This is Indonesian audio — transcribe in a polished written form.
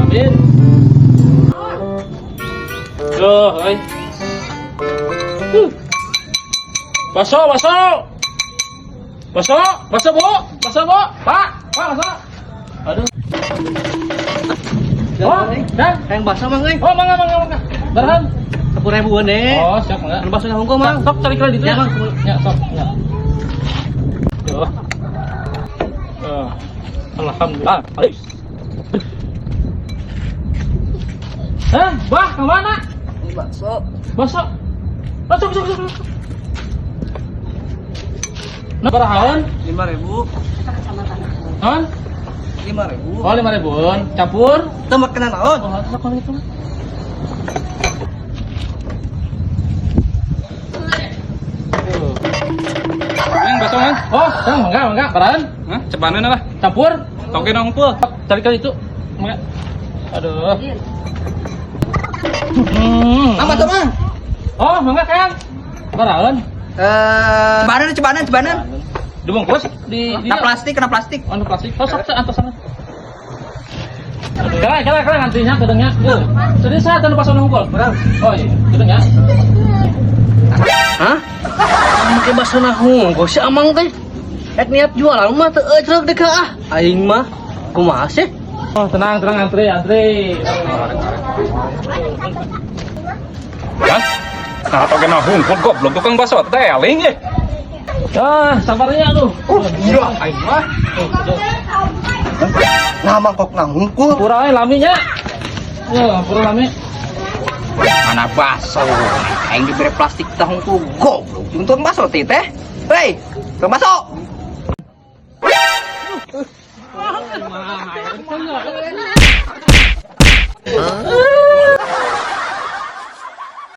Amin. Duh, oi. Baso, baso. Baso, baso Bu. Baso Bu. Pak, baso. Aduh. Oh, dah. Yang basah mang euy. Oh, mangga. Berhan. 10.000-an deh. Oh, siap enggak? Anu basah hongko mang. Sok cari kredit Ya, ya. Mang. Ya, sok. Ya. Yo. Alhamdulillah. Ais. Hah, Bah, ke mana? Ini bakso. Masuk. Masuk. Nah, barahaun? 5.000. Naon? 5.000. Oh, 5.000-an. Campur? Tembak kena naon? Oh, sok kalau itu. Yang bakso man? Oh, mangga. Barahaun? Hah? Cepaneun lah. Campur? Toke dong pul. Cari kali itu. Mangga. Aduh. Apa tuh, Mang? Oh, mangga kan? Barahaun? Cebanan. Dibungkus di Kena plastik. anu plastik. Oh, sok antos sana. Kala ngantrinya kedengnya. Jadi saya anu pas anu hungkul. Oh iya, kedengnya. Hah? Make bakso na hongko si Amang teh. Niat jualan mah teu ceuk deh ah. Aing mah kumaha sih? Oh, tenang antri. Hah? Nah, toke na hungkul goblok tukang bakso teh eling ye. Ah, sabarnya tuh. Iya, aing mah. Nah, mangkok na hongko. Pura we laminya. Pura lami. Mana bakso? Aing diberi plastik teh hongko goblok. Untung bakso teh. Hei, tukang bakso.